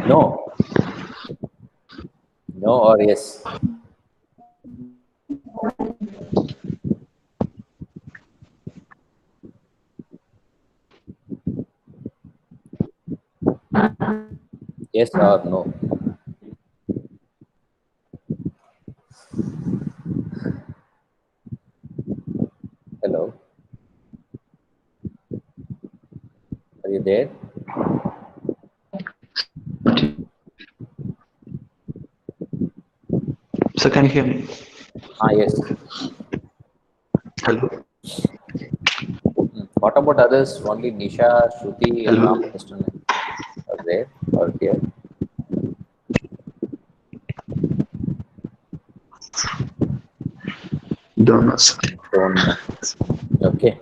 No, no or yes. Yes or no. Hello, are you there? So can you hear me? Ah, yes. Hello. What about others? Only Nisha, Shruti, and Hello. Ramakrishnan are there or here? Don't know, sir. Don't know. Okay.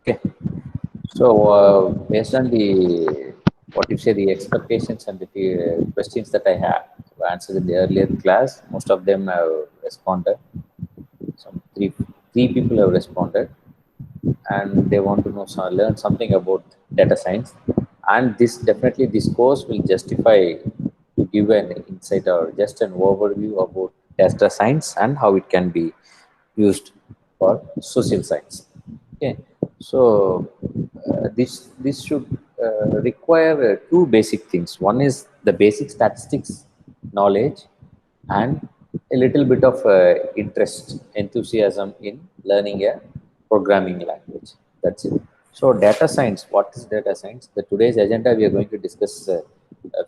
Okay. So, based on the what you say, the expectations and the questions that I have answered in the earlier class, most of them have responded. Some three people have responded, and they want to know learn something about data science. And this definitely this course will justify to give an insight or just an overview about data science and how it can be used for social science. Okay, so this should require two basic things. One is the basic statistics knowledge and a little bit of interest, enthusiasm in learning a programming language. That's it. So, data science. What is data science? The today's agenda we are going to discuss a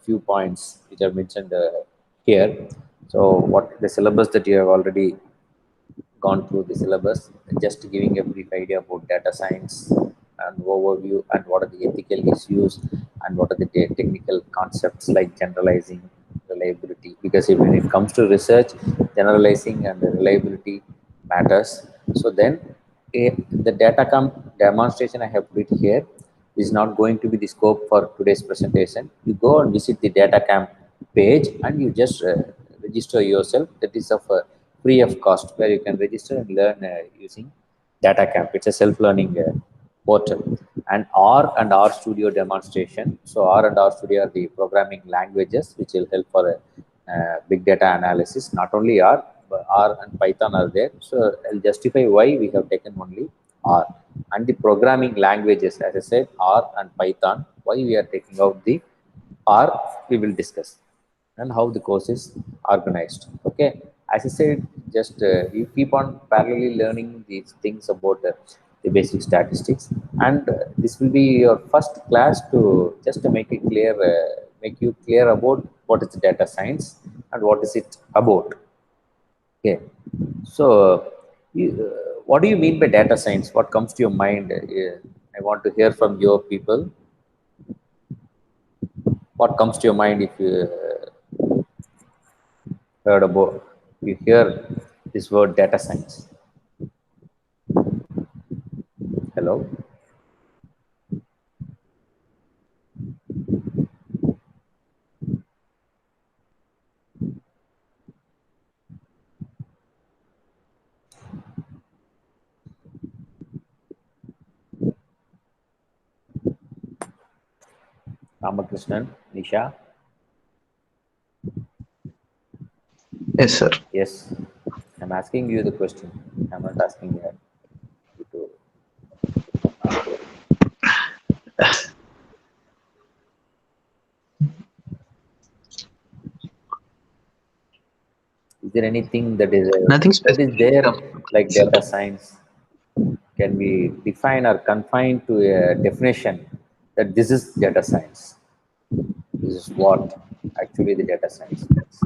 few points which are mentioned here. So, what the syllabus that you have already gone through the syllabus, just giving a brief idea about data science and overview and what are the ethical issues and what are the technical concepts like generalizing, reliability. Because if, when it comes to research, generalizing and reliability matters. So then, the data demonstration I have put here is not going to be the scope for today's presentation. You go and visit the data camp page and you just register yourself. That is of free of cost, where you can register and learn using data camp. It's a self-learning portal. And R and R Studio demonstration. So R and R Studio are the programming languages which will help for big data analysis. Not only R, but R and Python are there. So I'll justify why we have taken only R. And the programming languages, as I said, R and Python. Why we are taking out the R, we will discuss, and how the course is organized. Okay, as I said, just you keep on parallelly learning these things about the basic statistics, and this will be your first class to just to make it clear, make you clear about what is data science and what is it about. Okay, so what do you mean by data science? What comes to your mind? I want to hear from your people. What comes to your mind if you heard about, you hear this word data science? Hello, Ramakrishnan, Nisha. Yes, sir. Yes, I'm asking you the question. I'm not asking you to. Is there anything Nothing that is specific there comes to like mind, sir. data science? Can be defined or confined to a definition that this is data science? This is what actually the data science means.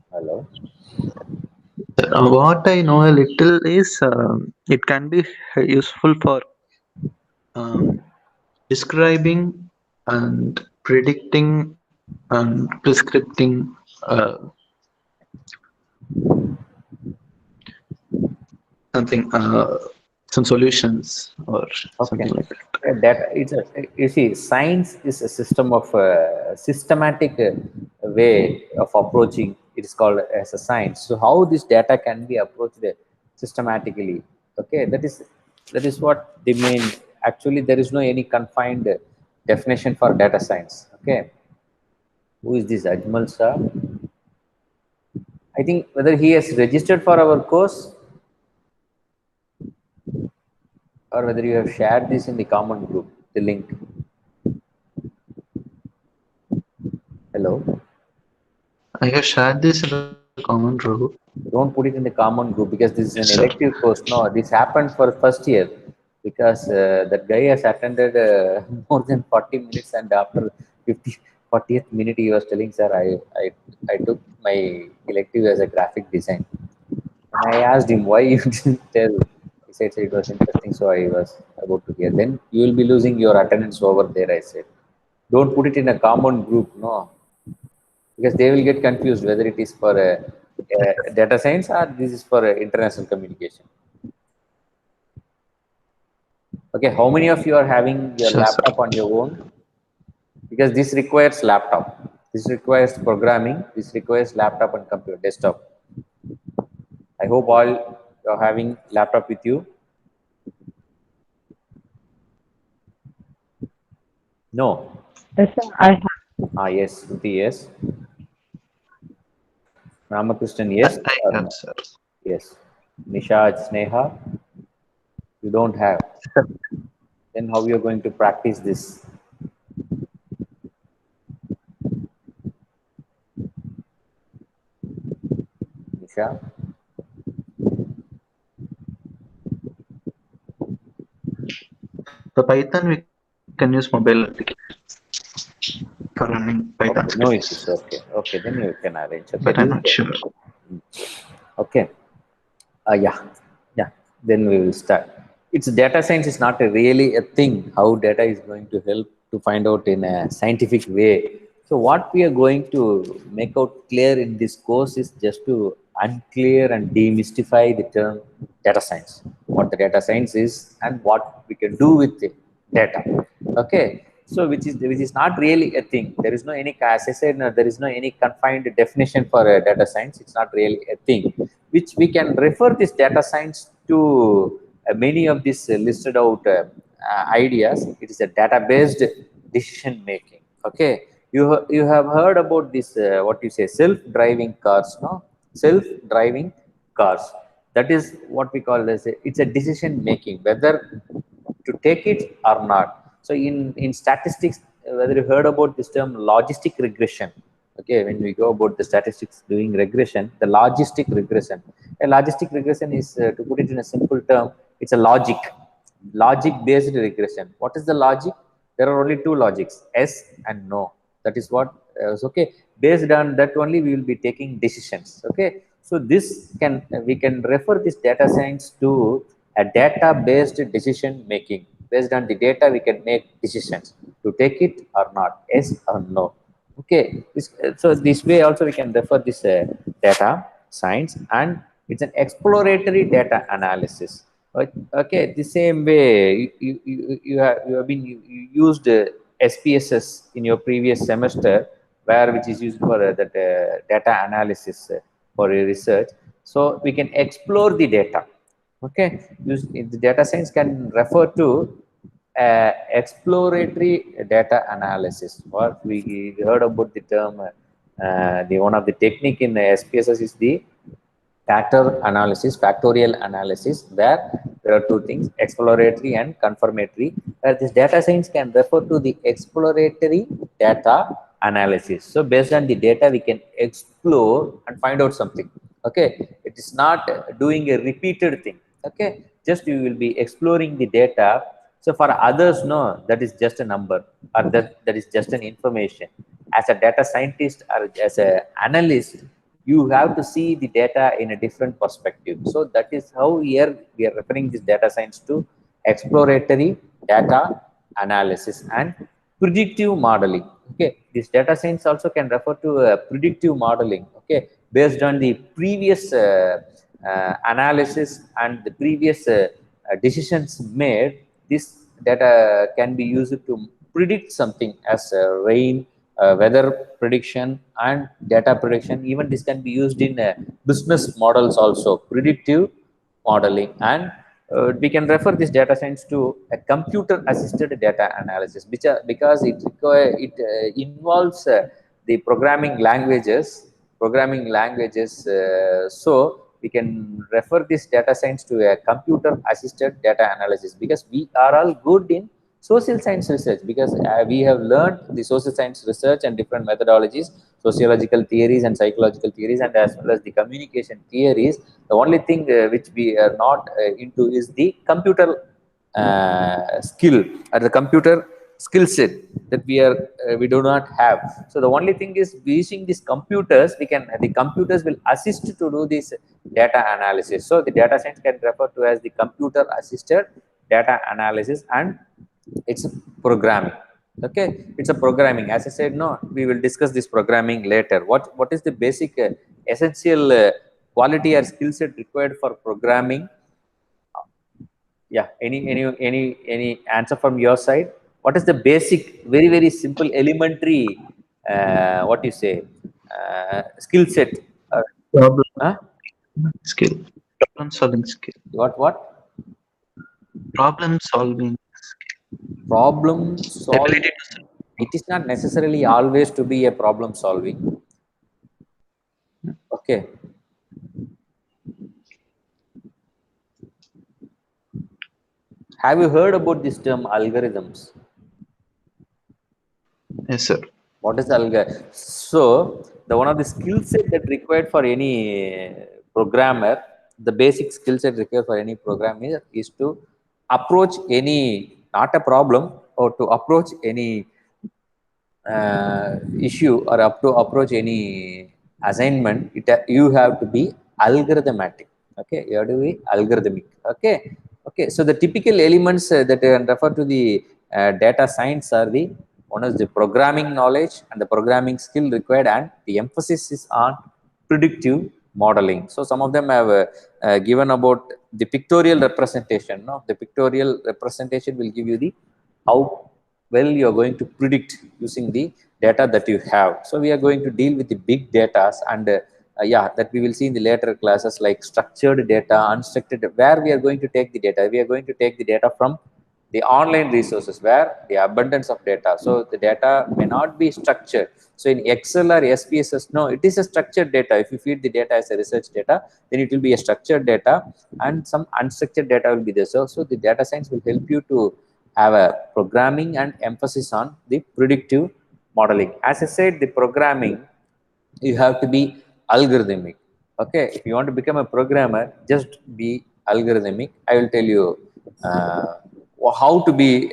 Hello. What I know a little is it can be useful for um, describing and predicting and prescripting something, some solutions or Okay. something like that. That it's a, you see, science is a system of systematic way of approaching. It is called as a science. So how this data can be approached systematically? Okay, that is what the main. Actually, there is no any confined definition for data science. Okay, who is this Ajmal Shah? I think whether he has registered for our course or whether you have shared this in the common group, the link. Hello. I have shared this in the common group. Don't put it in the common group because this is Yes, an sir. elective course. No, this happened for first year because that guy has attended more than 40 minutes, and after 50 40th minute he was telling, sir, I took my elective as a graphic design. And I asked him, why you didn't tell? He said, "Sir, it was interesting, so I was about to hear." Then you will be losing your attendance over there, I said. Don't put it in a common group, no, because they will get confused whether it is for data science or this is for international communication. Okay, how many of you are having your Sure, sir. laptop on your own? Because this requires laptop. This requires programming. This requires laptop and computer desktop. I hope all you're having laptop with you. No. Yes, sir, I have. Ah, yes. Ruti, yes. Ramakrishnan, I, yes I or have, no? sir. Yes. Nishad, Sneha, you don't have. Sir, Then how you are going to practice this? Nisha? the Python we can use mobile application for running Python Okay, no scripts, issues. Okay, okay, then you can arrange. but Okay, I'm this not sure. okay. Yeah, yeah. Then we will start. It's data science is not a really a thing. How data is going to help to find out in a scientific way. So what we are going to make out clear in this course is just to unclear and demystify the term data science. What the data science is and what we can do with the data. Okay. So which is not really a thing. There is no any, as I said, no, there is no any confined definition for data science. It's not really a thing. Which we can refer this data science to many of these listed out ideas. It is a data based decision making. Okay, you have heard about this what you say, self driving cars, no? Self driving cars, that is what we call as it's a decision making whether to take it or not. So in statistics, whether you heard about this term logistic regression. Okay, when we go about the statistics doing regression, the logistic regression, a logistic regression is to put it in a simple term, it's a logic based regression. What is the logic? There are only two logics, yes and no. That is what is okay. Based on that only we will be taking decisions. Okay, so this can, we can refer this data science to a data based decision making. Based on the data we can make decisions to take it or not, yes or no. Okay, so this way also we can refer this data science, and it's an exploratory data analysis. Okay, the same way you used SPSS in your previous semester, where which is used for that data analysis for your research. So we can explore the data. Okay, the data science can refer to exploratory data analysis. What we heard about the term, the one of the technique in SPSS is the factorial analysis, where there are two things, exploratory and confirmatory, where this data science can refer to the exploratory data analysis. So based on the data, we can explore and find out something. Okay, it is not doing a repeated thing. Okay, just you will be exploring the data. So for others, no, that is just a number, or that is just an information. As a data scientist or as an analyst, you have to see the data in a different perspective. So that is how here we are referring this data science to exploratory data analysis and predictive modeling. Okay, this data science also can refer to predictive modeling. Okay, based on the previous analysis and the previous decisions made, this data can be used to predict something as rain, weather prediction, and data prediction. Even this can be used in business models also, predictive modeling. And we can refer this data science to a computer assisted data analysis, because it involves the programming languages. So we can refer this data science to a computer assisted data analysis, because we are all good in social science research, because we have learned the social science research and different methodologies, sociological theories and psychological theories, and as well as the communication theories. The only thing which we are not into is the computer skill, or the computer skill set that we do not have. So the only thing is, using these computers, the computers will assist to do this data analysis. So the data science can refer to as the computer assisted data analysis, and it's programming. Okay, it's a programming. As I said, no, we will discuss this programming later. What is the basic essential quality or skill set required for programming? Yeah, any answer from your side? What is the basic, very simple, elementary, what you say, skill set? uh, Problem huh? skill, problem solving skill, What problem solving, problem solve? ability to It is not necessarily always to be a problem solving. Okay, have you heard about this term algorithms? yes sir. What is algorithm? So the one of the skill set that required for any programmer, the basic skill set required for any programmer is to approach any, not a problem, or to approach any issue, or up to approach any assignment. You have to be algorithmatic. Okay, you have to be algorithmic. Okay, okay. So the typical elements that refer to the data science are the one is the programming knowledge and the programming skill required, and the emphasis is on predictive modeling. So some of them have given about the pictorial representation. No, the pictorial representation will give you the how well you are going to predict using the data that you have. So we are going to deal with the big data, and yeah, that we will see in the later classes, like structured data, unstructured, where we are going to take the data. We are going to take the data from the online resources, where the abundance of data. So the data may not be structured. So in Excel or SPSS, no, it is a structured data. If you feed the data as a research data, then it will be a structured data, and some unstructured data will be there. So the data science will help you to have a programming and emphasis on the predictive modeling. As I said, the programming, you have to be algorithmic. Okay, if you want to become a programmer, just be algorithmic. I will tell you uh, how to be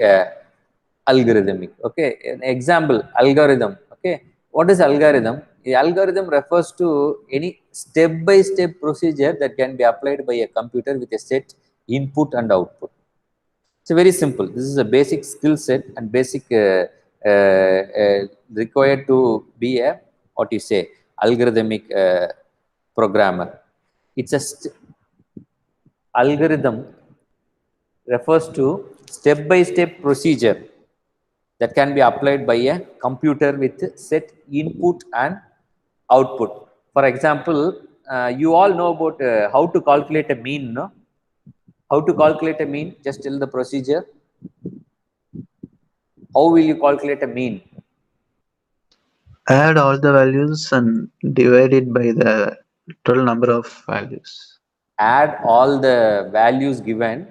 algorithmic. Okay, an example, algorithm. Okay, what is algorithm? The algorithm refers to any step by step procedure that can be applied by a computer with a set input and output. It's very simple. This is a basic skill set and basic required to be a, what you say, algorithmic programmer. It's a algorithm refers to step by step procedure that can be applied by a computer with set input and output. For example, you all know about how to calculate a mean, no? How to calculate a mean? Just tell the procedure. How will you calculate a mean? Add all the values and divide it by the total number of values. Add all the values given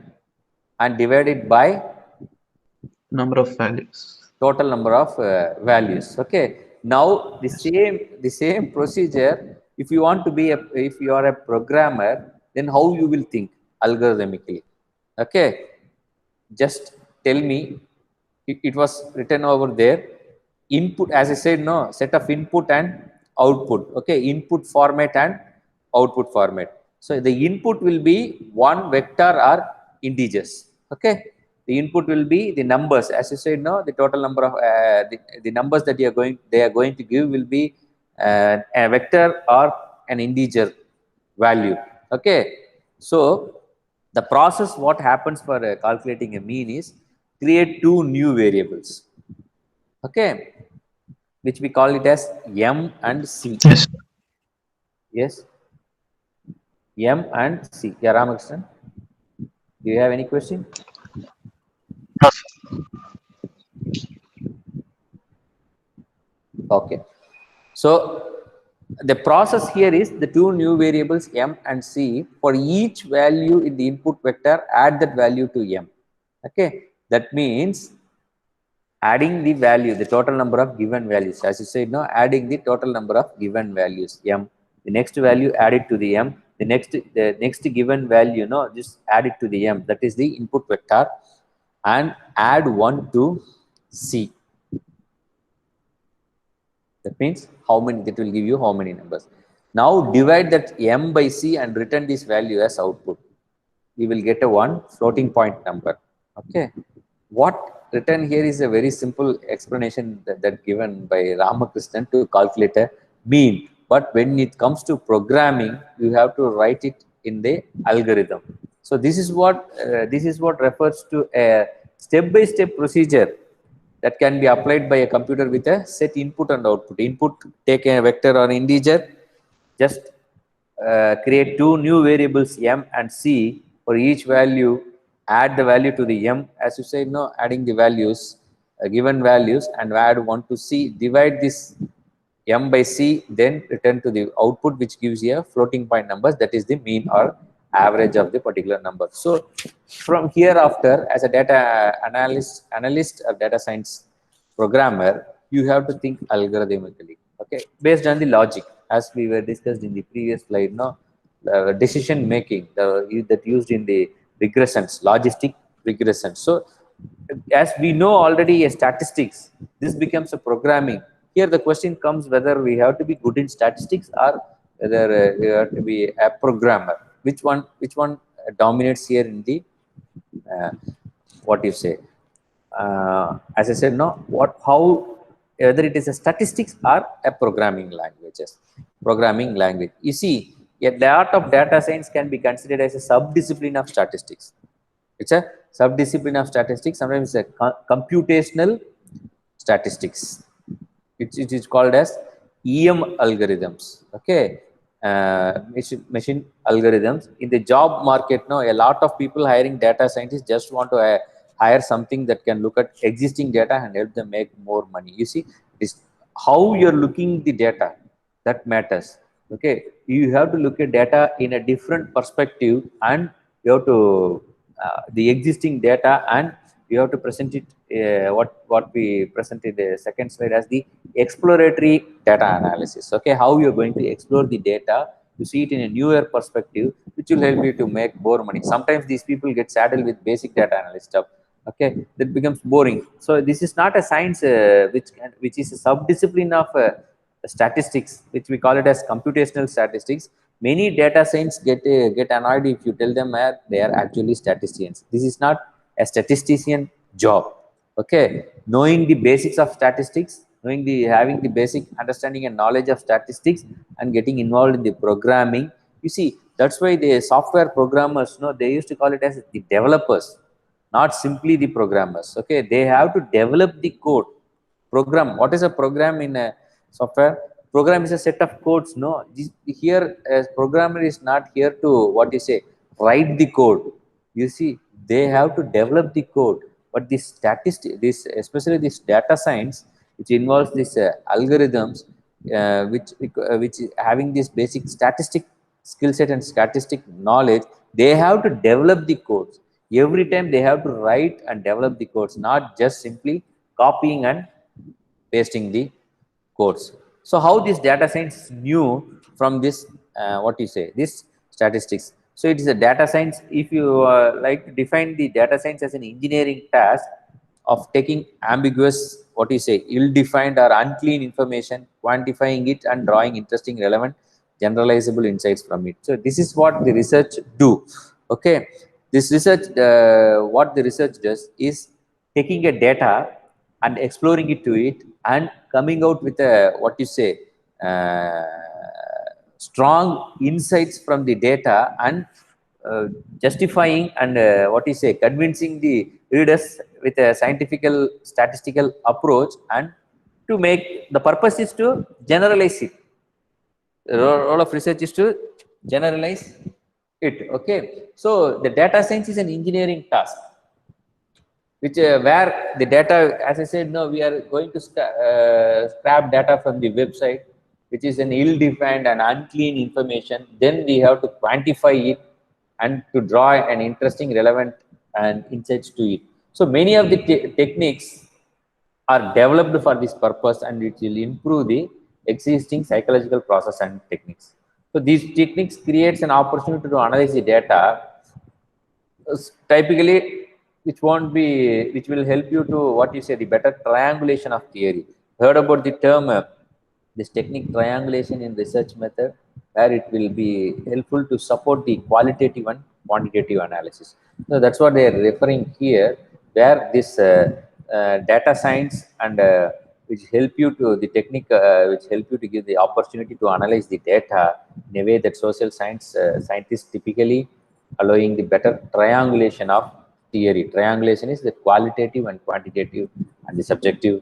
and divide it by Number of values. total number of values. Okay, now the same procedure, if you want to be a, if you are a programmer, then how you will think algorithmically? Okay, just tell me. It was written over there, input, as I said, no, set of input and output. Okay, input format and output format. So the input will be one vector or integers. Okay, the input will be the numbers, as you said, no, the total number of the numbers that they are going to give will be a vector or an integer value. Okay, so the process what happens for calculating a mean is create two new variables, okay, which we call it as m and c. Yes. Yes, m and c. Yeah, Ramakrishnan, do you have any question? Yes. Okay, so the process here is the two new variables m and c. For each value in the input vector, add that value to m. Okay, that means adding the value, the total number of given values. As you said, no, adding the total number of given values m. The next value added to the m. The next given value, no, just add it to the m. That is the input vector, and add one to c. That means how many, that will give you how many numbers. Now divide that m by c and return this value as output. We will get a one floating point number. Okay. What written here is a very simple explanation that given by Ramakrishnan to calculate a mean. But when it comes to programming, you have to write it in the algorithm. So this is what refers to a step-by-step procedure that can be applied by a computer with a set input and output. Input, take a vector or integer, just create two new variables m and c. For each value, add the value to the m, as you said, no, adding the values, given values, and add one to c. Divide this m by c, then return to the output, which gives you a floating point numbers, that is the mean or average of the particular number. So from hereafter, as a data analyst or data science programmer, you have to think algorithmically, okay, based on the logic, as we were discussed in the previous slide. No, decision making, that used in the regressions, logistic regression. So as we know already a statistics, this becomes a programming. Here the question comes whether we have to be good in statistics or whether we have to be a programmer. Which one dominates here in the uh, what you say, as I said, no, what, how, whether it is a statistics or a programming language. You see, a lot of data science can be considered as a subdiscipline of statistics. It's a subdiscipline of statistics. Sometimes it's a computational statistics. It is called as EM algorithms. Okay, machine algorithms in the job market. No, a lot of people hiring data scientists just want to hire something that can look at existing data and help them make more money. You see, it's how you're looking the data that matters. Okay, you have to look at data in a different perspective, and you have to the existing data, and you have to present it what we present in the second slide as the exploratory data analysis. Okay, how you're going to explore the data to see it in a newer perspective, which will help you to make more money. Sometimes these people get saddled with basic data analyst stuff. Okay, that becomes boring. So this is not a science which is a subdiscipline of statistics, which we call it as computational statistics. Many data science get annoyed if you tell them they are actually statisticians. This is not a statistician job. Okay, knowing the basics of statistics, knowing the having the basic understanding and knowledge of statistics, and getting involved in the programming. You see, that's why the software programmers, no, they used to call it as the developers, not simply the programmers. Okay, they have to develop the code. Program, what is a program in a software? Program is a set of codes. No, here as programmer is not here to, what you say, write the code. You see, they have to develop the code. But this statistic, this especially this data science, which involves this algorithms, which is having this basic statistic skill set and statistic knowledge, they have to develop the codes. Every time they have to write and develop the codes, not just simply copying and pasting the codes. So how this data science knew from this, what you say, this statistics. So it is a data science. If you like to define the data science as an engineering task of taking ambiguous, what you say, ill-defined or unclean information, quantifying it, and drawing interesting, relevant, generalizable insights from it. So this is what the research do. Okay, this research, what the research does is taking a data and exploring it to it, and coming out with a, what you say, uh, strong insights from the data and justifying and what you say, convincing the readers with a scientific statistical approach, and to make the purpose is to generalize it. The role of research is to generalize it. Okay, so the data science is an engineering task, which where the data, as I said, no, we are going to scrap data from the website, which is an ill-defined and unclean information. Then we have to quantify it and to draw an interesting, relevant, and insights to it. So many of the techniques are developed for this purpose, and it will improve the existing psychological process and techniques. So these techniques creates an opportunity to analyze the data, typically, which will help you to what you say, the better triangulation of theory. Heard about the term this technique triangulation in research method, where it will be helpful to support the qualitative and quantitative analysis. So that's what they are referring here, where this data science and which help you to the technique which help you to give the opportunity to analyze the data in a way that social science scientists typically, allowing the better triangulation of theory. Triangulation is the qualitative and quantitative and the subjective,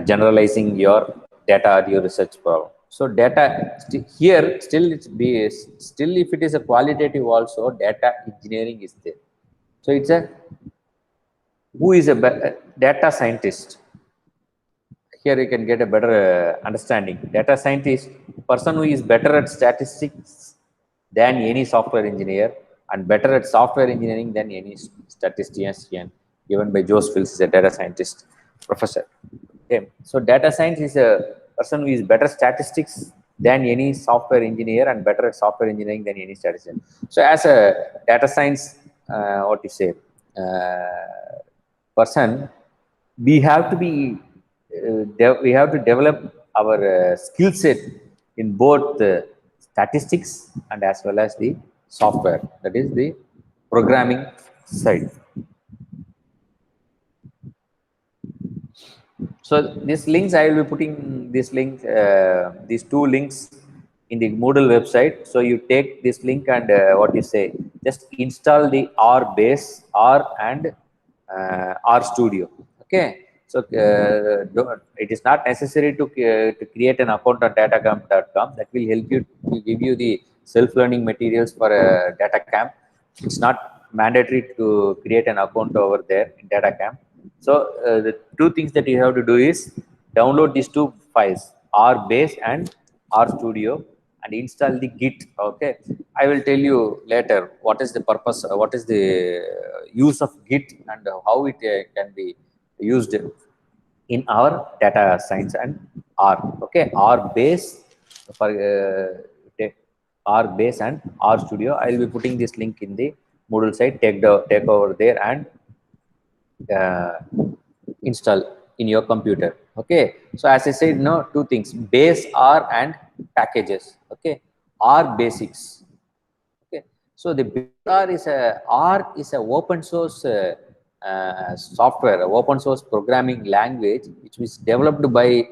generalizing your data or your research problem. So data here still still if it is a qualitative also, data engineering is there. So it's a who is a data scientist. Here you can get a better understanding. Data scientist, person who is better at statistics than any software engineer, and better at software engineering than any statistician, given by Joe Fields, is a data scientist professor. Okay, so data science is a person who is better statistics than any software engineer, and better at software engineering than any statistician. So as a data science, what you say, person, we have to be we have to develop our skill set in both statistics and as well as the software, that is the programming side. So these links, I will be putting this link, these two links in the Moodle website. So you take this link and what you say, just install the R base, R and R Studio. Okay. So it is not necessary to create an account on datacamp.com. That will help you to give you the self-learning materials for Datacamp. It's not mandatory to create an account over there in Datacamp. So the two things that you have to do is download these two files, RBase and RStudio, and install the Git. Okay, I will tell you later what is the purpose, what is the use of Git, and how it can be used in our data science and R. Okay, RBase for RBase and RStudio. I will be putting this link in the Moodle site. Take over there and install in your computer. Okay, so as I said, no, two things: base R and packages. Okay, R basics. Okay, so the base R is a open source software, open source programming language, which was developed by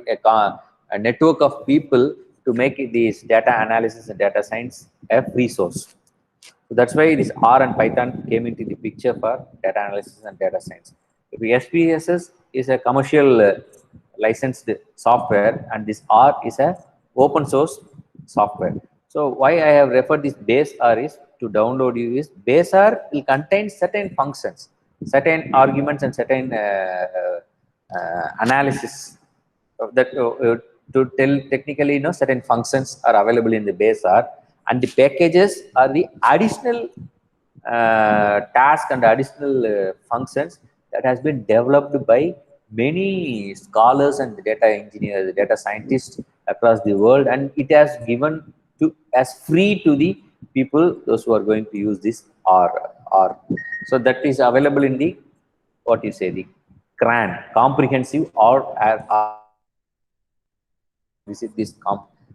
a network of people to make this data analysis and data science a free source. So that's why this R and Python came into the picture for data analysis and data science. The SPSS is a commercial licensed software, and this R is a open source software. So why I have referred this base R is to download you is base R will contain certain functions, certain arguments, and certain analysis that to tell technically, certain functions are available in the base R, and the packages are the additional task and additional functions that has been developed by many scholars and data engineers, data scientists across the world, and it has given to as free to the people, those who are going to use this R. So that is available in the what you say, the CRAN, comprehensive or visit this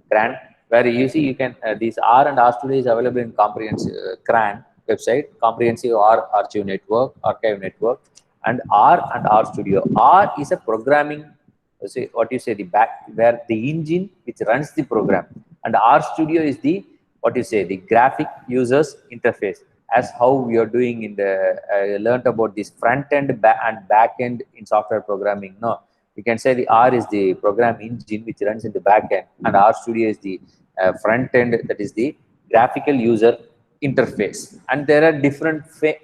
CRAN, where you see you can this R and RStudio is available in comprehensive CRAN website, comprehensive archive network, and R and RStudio. R is a programming, say what you say, the back, where the engine which runs the program. and R Studio is the, what you say, the graphic users interface, as how we are doing in the learned about this front end and back end in software programming. No, you can say the R is the program engine which runs in the back end, and R Studio is the front end, that is the graphical user interface. And there are different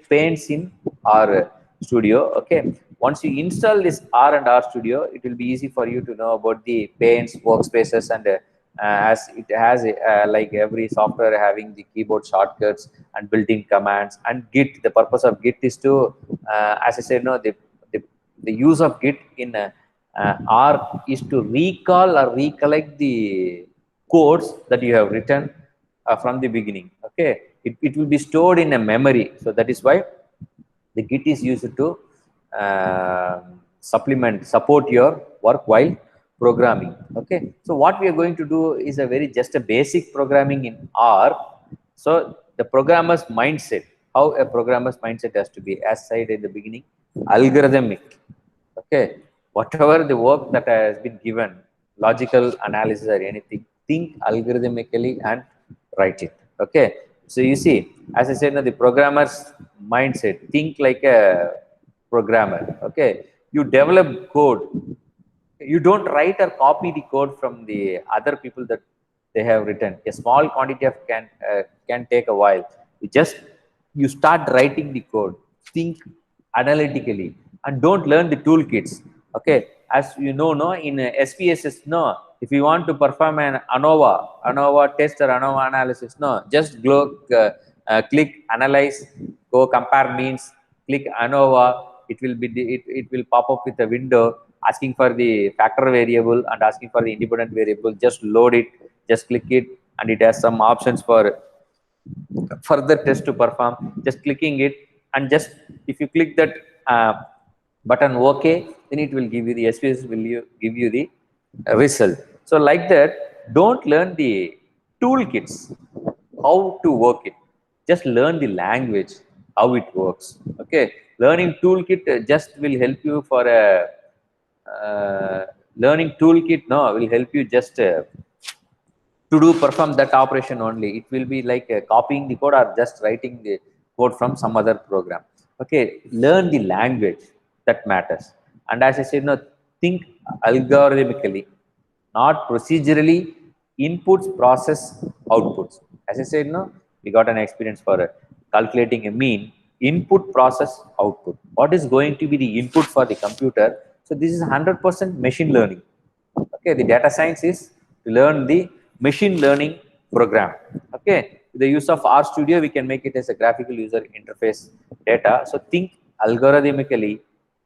panes in R Studio. Okay, once you install this R and R Studio, it will be easy for you to know about the panes, workspaces, and as it has like every software having the keyboard shortcuts and built-in commands. And Git, the purpose of Git is to, as I said, no, the use of Git in R is to recall or recollect the codes that you have written from the beginning. Okay, it will be stored in a memory, so that is why the Git is used to support your work while programming. Okay, so what we are going to do is a very just a basic programming in R. So the programmer's mindset, how a programmer's mindset has to be, as said in the beginning, algorithmic. Okay, whatever the work that has been given, logical analysis or anything, think algorithmically and write it. Okay, so you see, as I said, the programmer's mindset, think like a programmer. Okay, you develop code, you don't write or copy the code from the other people that they have written. A small quantity of can take a while. You start writing the code, think analytically, and don't learn the toolkits. Okay, as you know, no, in SPSS, no, if you want to perform an ANOVA test or ANOVA analysis, no, just go click analyze, go compare means, click ANOVA. It will pop up with a window asking for the factor variable and asking for the independent variable. Just load it, just click it, and it has some options for further test to perform. Just clicking it, and just if you click that button OK, then it will give you the SPS will give you the result. So like that, don't learn the toolkits, how to work it. Just learn the language, how it works. Okay, learning toolkit just will help you for a learning toolkit, no, will help you just to do perform that operation only. It will be like copying the code or just writing the code from some other program. Okay, learn the language, that matters. And as I said, no, think algorithmically, not procedurally. Inputs, process, outputs. As I said, no, we got an experience for calculating a mean. Input, process, output. What is going to be the input for the computer? So this is 100% machine learning. Okay, the data science is to learn the machine learning program. Okay, with the use of R Studio, we can make it as a graphical user interface data. So think algorithmically,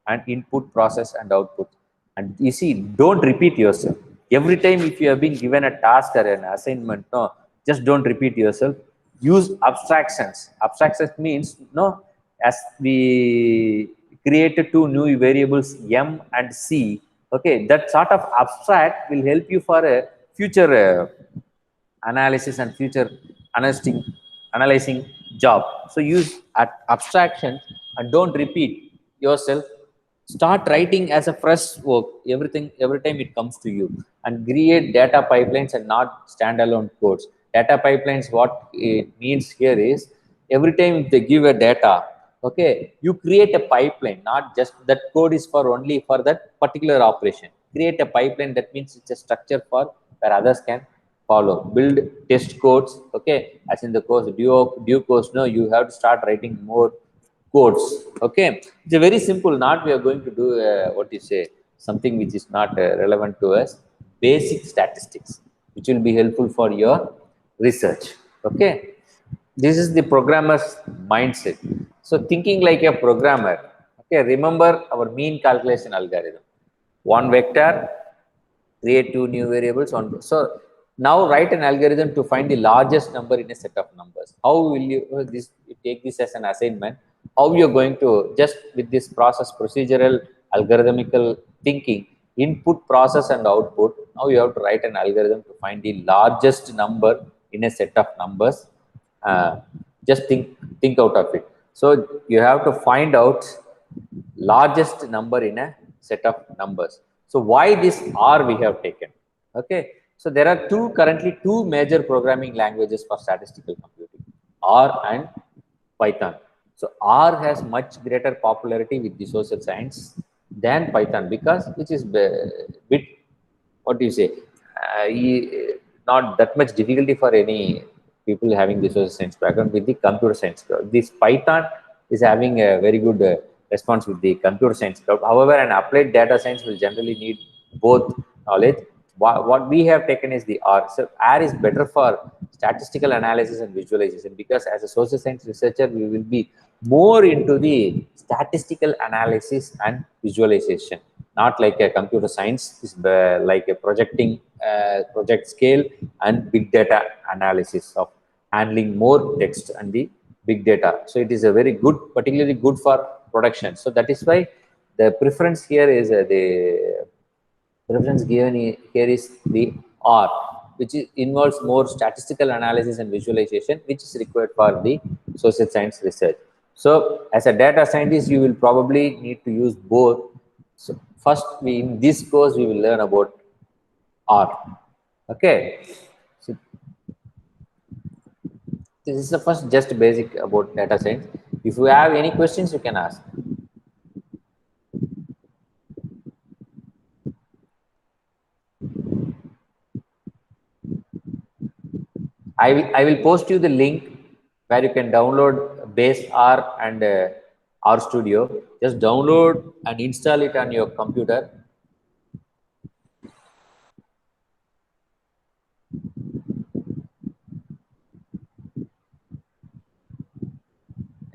and input, process, and output. And you see, don't repeat yourself every time. If you have been given a task or an assignment, no, just don't repeat yourself. Use abstractions. Abstractions means, no, as we created two new variables m and c. Okay, that sort of abstract will help you for a future analysis and future analyzing job. So use abstraction and don't repeat yourself. Start writing as a fresh work, every time it comes to you, and create data pipelines and not standalone codes. Data pipelines, what it means here is, every time they give a data, okay, you create a pipeline, not just that code is for only for that particular operation. Create a pipeline, that means it's a structure for where others can follow. Build test codes. Okay, as in the course due course, no, you have to start writing more codes. Okay, it's a very simple. Not we are going to do what you say, something which is not relevant to us. Basic statistics, which will be helpful for your research. Okay, this is the programmer's mindset. So thinking like a programmer. Okay, remember our mean calculation algorithm. One vector, create two new variables on. So now write an algorithm to find the largest number in a set of numbers. How will you you take this as an assignment? How you're going to, just with this process, procedural algorithmical thinking, input, process, and output. Now you have to write an algorithm to find the largest number in a set of numbers. Just think out of it. So you have to find out largest number in a set of numbers. So why this R we have taken? Okay, So there are currently two major programming languages for statistical computing, R and Python. So R has much greater popularity with the social science than Python, because which is bit, what do you say, not that much difficulty for any people having the social science background with the computer science crowd. This Python is having a very good response with the computer science crowd. However, an applied data science will generally need both knowledge. What we have taken is the R. So R is better for statistical analysis and visualization, because as a social science researcher, we will be more into the statistical analysis and visualization, not like a computer science is like a projecting project scale and big data analysis of handling more text and the big data. So it is a very good, particularly good for production. So that is why the preference here is the preference given here is the R, which involves more statistical analysis and visualization, which is required for the social science research. So as a data scientist, you will probably need to use both. So first, in this course, we will learn about R. Okay. So this is the first just basic about data science. If you have any questions, you can ask. I will post you the link where you can download Base R and R Studio. Just download and install it on your computer.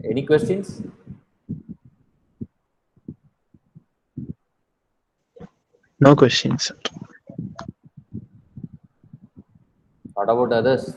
Any questions? No questions. What about others?